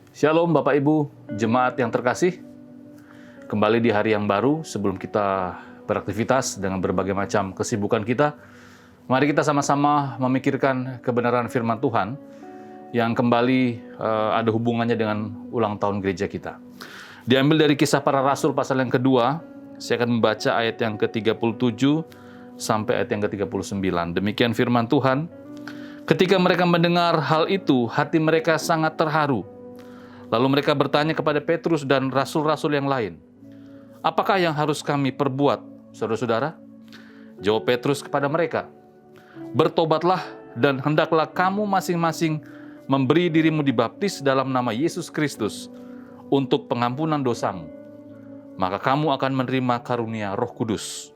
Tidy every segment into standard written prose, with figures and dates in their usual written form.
Shalom Bapak Ibu, jemaat yang terkasih. Kembali di hari yang baru sebelum kita beraktivitas dengan berbagai macam kesibukan kita. Mari kita sama-sama memikirkan kebenaran firman Tuhan yang kembali ada hubungannya dengan ulang tahun gereja kita. Diambil dari Kisah Para Rasul pasal yang kedua, saya akan membaca ayat yang ke-37 sampai ayat yang ke-39. Demikian firman Tuhan. Ketika mereka mendengar hal itu, hati mereka sangat terharu. Lalu mereka bertanya kepada Petrus dan rasul-rasul yang lain, "Apakah yang harus kami perbuat, saudara-saudara?" Jawab Petrus kepada mereka, "Bertobatlah dan hendaklah kamu masing-masing memberi dirimu dibaptis dalam nama Yesus Kristus untuk pengampunan dosamu. Maka kamu akan menerima karunia Roh Kudus.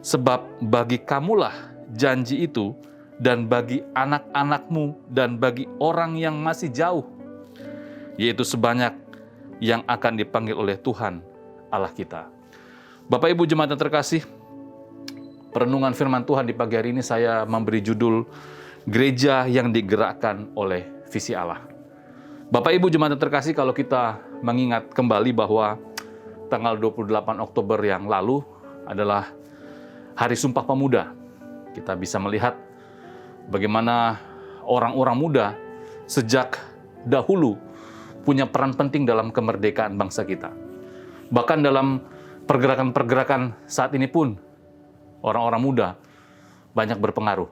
Sebab bagi kamulah janji itu dan bagi anak-anakmu dan bagi orang yang masih jauh, yaitu sebanyak yang akan dipanggil oleh Tuhan Allah kita." Bapak Ibu jemaat yang terkasih, perenungan firman Tuhan di pagi hari ini saya memberi judul Gereja yang digerakkan oleh visi Allah. Bapak Ibu jemaat yang terkasih, kalau kita mengingat kembali bahwa tanggal 28 Oktober yang lalu adalah Hari Sumpah Pemuda. Kita bisa melihat bagaimana orang-orang muda sejak dahulu punya peran penting dalam kemerdekaan bangsa kita. Bahkan dalam pergerakan-pergerakan saat ini pun, orang-orang muda banyak berpengaruh.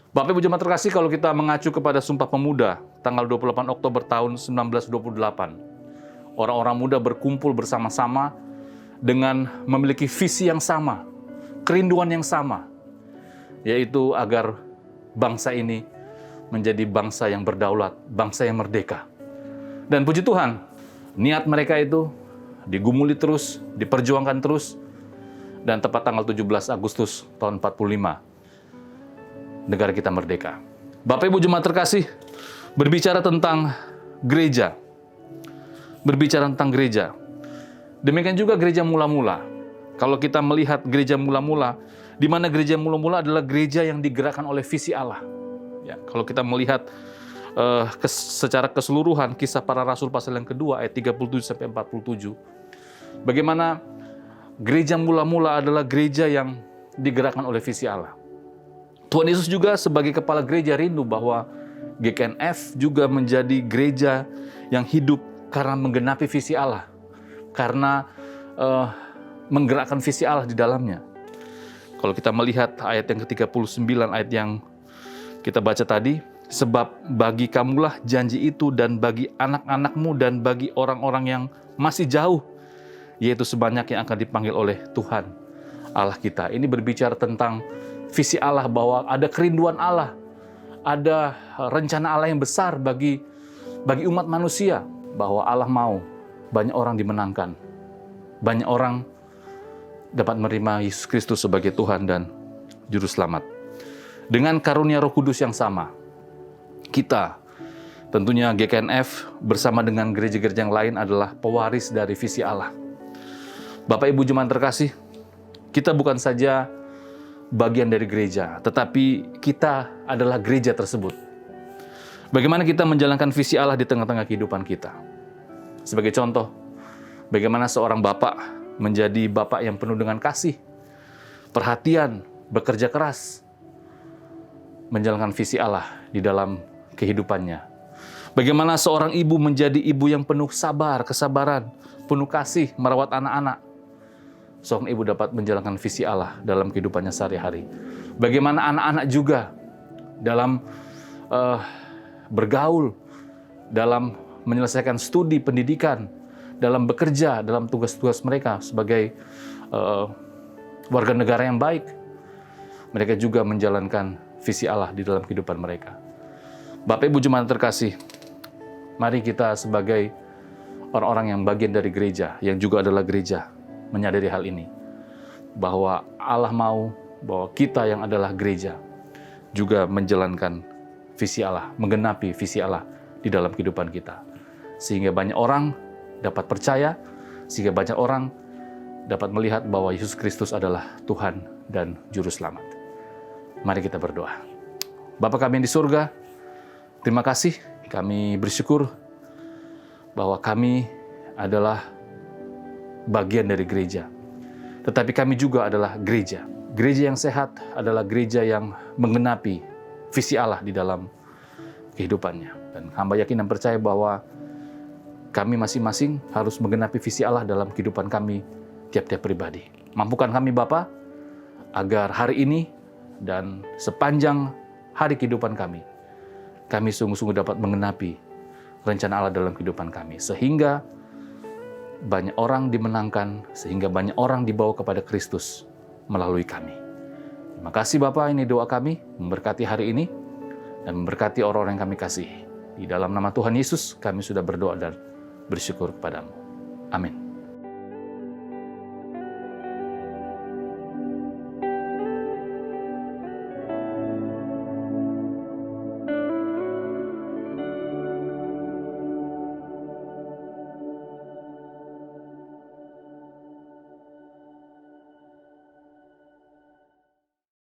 Bapak Ibu jemaat terkasih, kalau kita mengacu kepada Sumpah Pemuda, tanggal 28 Oktober tahun 1928, orang-orang muda berkumpul bersama-sama dengan memiliki visi yang sama, kerinduan yang sama, yaitu agar bangsa ini menjadi bangsa yang berdaulat, bangsa yang merdeka. Dan puji Tuhan, niat mereka itu digumuli terus, diperjuangkan terus, dan tepat tanggal 17 Agustus tahun 45, negara kita merdeka. Bapak Ibu jemaat terkasih, berbicara tentang gereja, demikian juga gereja mula-mula. Kalau kita melihat gereja mula-mula, di mana gereja mula-mula adalah gereja yang digerakkan oleh visi Allah. Ya, kalau kita melihat secara keseluruhan Kisah Para Rasul pasal yang kedua ayat 37 sampai 47. Bagaimana gereja mula-mula adalah gereja yang digerakkan oleh visi Allah. Tuhan Yesus juga sebagai kepala gereja rindu bahwa GKNF juga menjadi gereja yang hidup karena menggenapi visi Allah, karena menggerakkan visi Allah di dalamnya. Kalau kita melihat ayat yang ke-39, ayat yang kita baca tadi, sebab bagi kamulah janji itu dan bagi anak-anakmu dan bagi orang-orang yang masih jauh, yaitu sebanyak yang akan dipanggil oleh Tuhan Allah kita. Ini berbicara tentang visi Allah, bahwa ada kerinduan Allah, ada rencana Allah yang besar bagi umat manusia, bahwa Allah mau banyak orang dimenangkan, banyak orang dapat menerima Yesus Kristus sebagai Tuhan dan Juru Selamat. Dengan karunia Roh Kudus yang sama, kita, tentunya GKNF bersama dengan gereja-gereja yang lain adalah pewaris dari visi Allah. Bapak Ibu jemaat terkasih, kita bukan saja bagian dari gereja, tetapi kita adalah gereja tersebut. Bagaimana kita menjalankan visi Allah di tengah-tengah kehidupan kita? Sebagai contoh, bagaimana seorang bapak menjadi bapak yang penuh dengan kasih, perhatian, bekerja keras, menjalankan visi Allah di dalam kehidupannya. Bagaimana seorang ibu menjadi ibu yang penuh sabar, kesabaran, penuh kasih, merawat anak-anak. Seorang ibu dapat menjalankan visi Allah dalam kehidupannya sehari-hari. Bagaimana anak-anak juga dalam bergaul, dalam menyelesaikan studi pendidikan, dalam bekerja, dalam tugas-tugas mereka sebagai warga negara yang baik. Mereka juga menjalankan visi Allah di dalam kehidupan mereka. Bapak Ibu jemaat terkasih, mari kita sebagai orang-orang yang bagian dari gereja, yang juga adalah gereja, menyadari hal ini, bahwa Allah mau bahwa kita yang adalah gereja juga menjalankan visi Allah, menggenapi visi Allah di dalam kehidupan kita. Sehingga banyak orang dapat percaya, sehingga banyak orang dapat melihat bahwa Yesus Kristus adalah Tuhan dan Juru Selamat. Mari kita berdoa. Bapa kami yang di surga, terima kasih, kami bersyukur bahwa kami adalah bagian dari gereja. Tetapi kami juga adalah gereja. Gereja yang sehat adalah gereja yang menggenapi visi Allah di dalam kehidupannya. Dan hamba yakin dan percaya bahwa kami masing-masing harus menggenapi visi Allah dalam kehidupan kami tiap-tiap pribadi. Mampukan kami Bapa, agar hari ini dan sepanjang hari kehidupan kami sungguh-sungguh dapat menggenapi rencana Allah dalam kehidupan kami. Sehingga banyak orang dimenangkan, sehingga banyak orang dibawa kepada Kristus melalui kami. Terima kasih Bapa, ini doa kami, memberkati hari ini, dan memberkati orang-orang yang kami kasihi. Di dalam nama Tuhan Yesus, kami sudah berdoa dan bersyukur kepadamu. Amin.